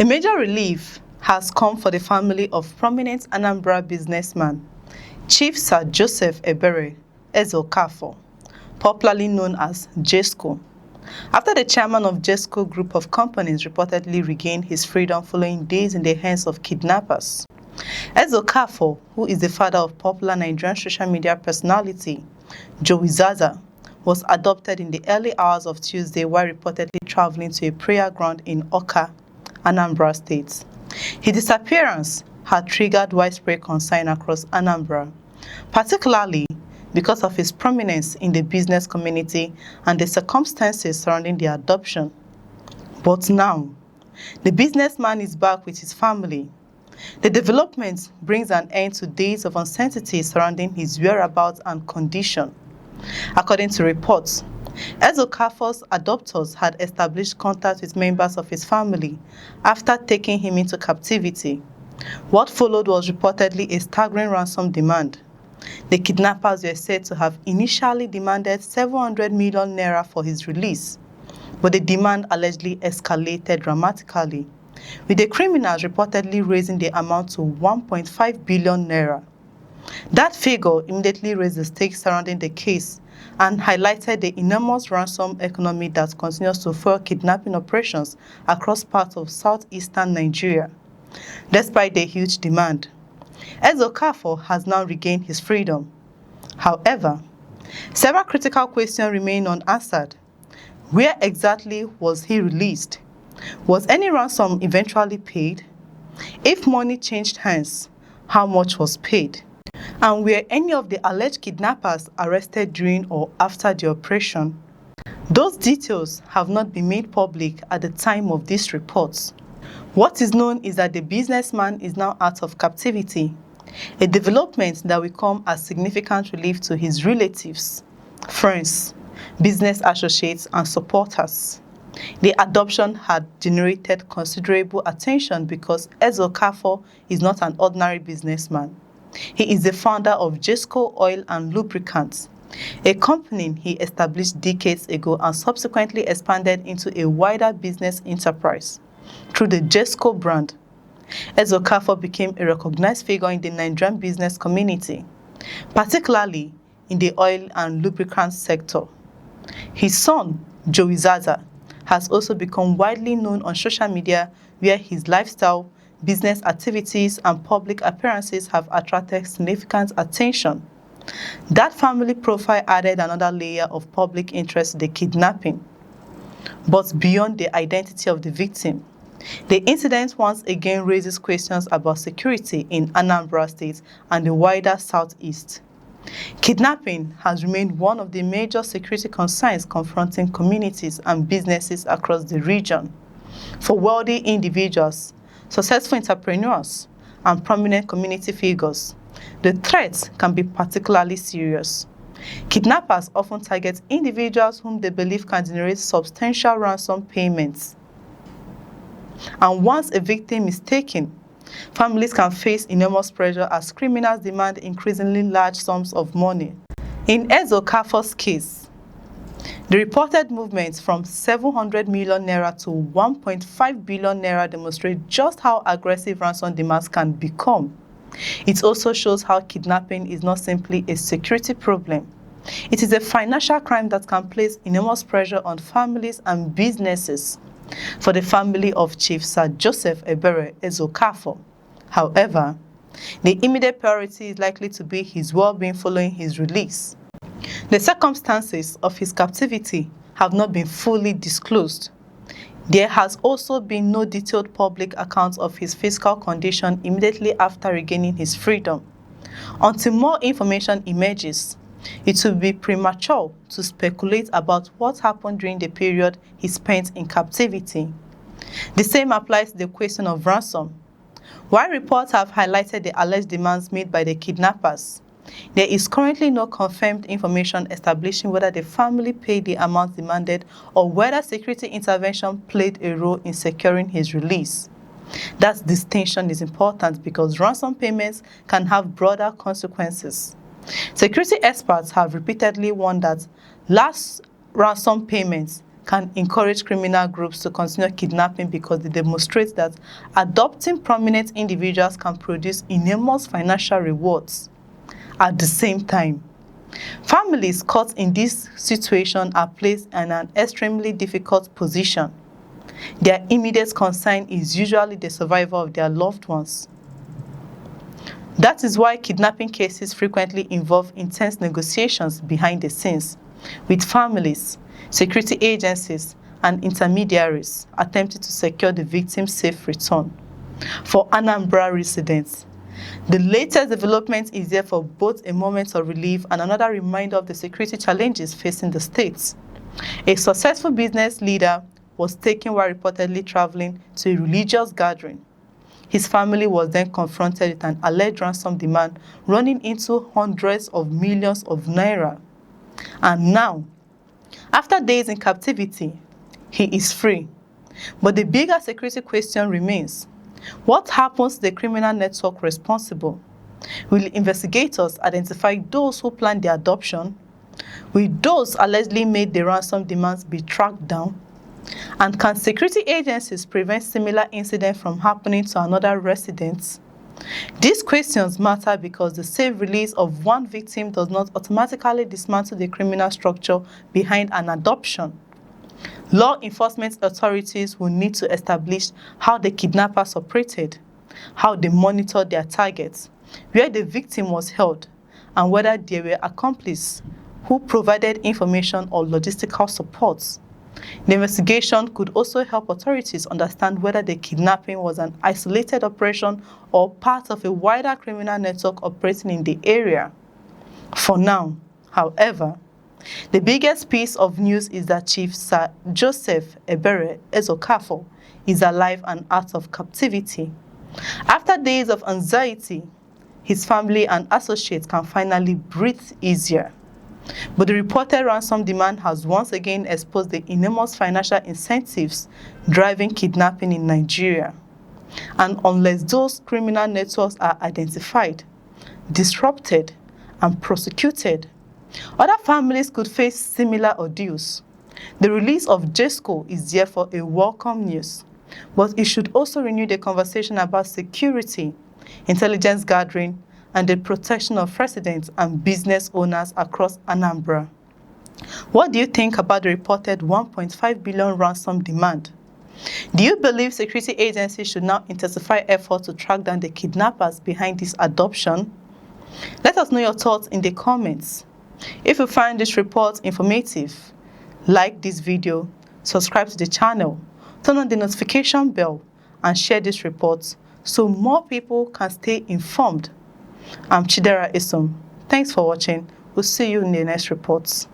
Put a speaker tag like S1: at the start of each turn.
S1: A major relief has come for the family of prominent Anambra businessman, Chief Sir Joseph Ebere, Ezeokafor, popularly known as Jezco, after the chairman of Jezco group of companies reportedly regained his freedom following days in the hands of kidnappers. Ezeokafor, who is the father of popular Nigerian social media personality Jezco, was abducted in the early hours of Tuesday while reportedly traveling to a prayer ground in Awka, Anambra State. His disappearance had triggered widespread concern across Anambra, particularly because of his prominence in the business community and the circumstances surrounding the adoption. But now, the businessman is back with his family. The development brings an end to days of uncertainty surrounding his whereabouts and condition. According to reports, Ezeokafor's adopters had established contact with members of his family after taking him into captivity. What followed was reportedly a staggering ransom demand. The kidnappers were said to have initially demanded 700 million naira for his release, but the demand allegedly escalated dramatically, with the criminals reportedly raising the amount to 1.5 billion naira. That figure immediately raised the stakes surrounding the case and highlighted the enormous ransom economy that continues to fuel kidnapping operations across parts of southeastern Nigeria. Despite the huge demand, Ezeokafor has now regained his freedom. However, several critical questions remain unanswered. Where exactly was he released? Was any ransom eventually paid? If money changed hands, how much was paid? And were any of the alleged kidnappers arrested during or after the operation? Those details have not been made public at the time of these reports. What is known is that the businessman is now out of captivity, a development that will come as significant relief to his relatives, friends, business associates, and supporters. The adoption had generated considerable attention because Ezeokafor is not an ordinary businessman. He is the founder of Jezco Oil and Lubricants, a company he established decades ago and subsequently expanded into a wider business enterprise through the Jezco brand. Ezeokafor became a recognized figure in the Nigerian business community, particularly in the oil and lubricants sector. His son, Jezco, has also become widely known on social media, where his lifestyle, business activities, and public appearances have attracted significant attention. That family profile added another layer of public interest to the kidnapping. But beyond the identity of the victim, the incident once again raises questions about security in Anambra State and the wider Southeast. Kidnapping has remained one of the major security concerns confronting communities and businesses across the region. For wealthy individuals, successful entrepreneurs, and prominent community figures, the threat can be particularly serious. Kidnappers often target individuals whom they believe can generate substantial ransom payments. And once a victim is taken, families can face enormous pressure as criminals demand increasingly large sums of money. In Ezeokafor's case, the reported movements from 700 million naira to 1.5 billion naira demonstrate just how aggressive ransom demands can become. It also shows how kidnapping is not simply a security problem. It is a financial crime that can place enormous pressure on families and businesses. For the family of Chief Sir Joseph Ebere Ezeokafor, however, the immediate priority is likely to be his well-being following his release. The circumstances of his captivity have not been fully disclosed. There has also been no detailed public account of his physical condition immediately after regaining his freedom. Until more information emerges, it will be premature to speculate about what happened during the period he spent in captivity. The same applies to the question of ransom. While reports have highlighted the alleged demands made by the kidnappers, there is currently no confirmed information establishing whether the family paid the amount demanded or whether security intervention played a role in securing his release. That distinction is important because ransom payments can have broader consequences. Security experts have repeatedly warned that large ransom payments can encourage criminal groups to continue kidnapping because they demonstrate that adopting prominent individuals can produce enormous financial rewards. At the same time, families caught in this situation are placed in an extremely difficult position. Their immediate concern is usually the survival of their loved ones. That is why kidnapping cases frequently involve intense negotiations behind the scenes, with families, security agencies, and intermediaries attempting to secure the victim's safe return. For Anambra residents, the latest development is therefore both a moment of relief and another reminder of the security challenges facing the state. A successful business leader was taken while reportedly traveling to a religious gathering. His family was then confronted with an alleged ransom demand running into hundreds of millions of naira. And now, after days in captivity, he is free. But the bigger security question remains: what happens to the criminal network responsible? Will investigators identify those who planned the adoption? Will those allegedly made the ransom demands be tracked down? And can security agencies prevent similar incidents from happening to another resident? These questions matter because the safe release of one victim does not automatically dismantle the criminal structure behind an adoption. Law enforcement authorities will need to establish how the kidnappers operated, how they monitored their targets, where the victim was held, and whether there were accomplices who provided information or logistical support. The investigation could also help authorities understand whether the kidnapping was an isolated operation or part of a wider criminal network operating in the area. For now, however, the biggest piece of news is that Chief Sir Joseph Ebere Ezeokafor is alive and out of captivity. After days of anxiety, his family and associates can finally breathe easier. But the reported ransom demand has once again exposed the enormous financial incentives driving kidnapping in Nigeria. And unless those criminal networks are identified, disrupted, and prosecuted, other families could face similar ordeals. The release of Jezco is therefore a welcome news, but it should also renew the conversation about security, intelligence gathering, and the protection of residents and business owners across Anambra. What do you think about the reported 1.5 billion ransom demand? Do you believe security agencies should now intensify efforts to track down the kidnappers behind this adoption? Let us know your thoughts in the comments. If you find this report informative, like this video, subscribe to the channel, turn on the notification bell, and share this report so more people can stay informed. I'm Chidera Isom. Thanks for watching. We'll see you in the next reports.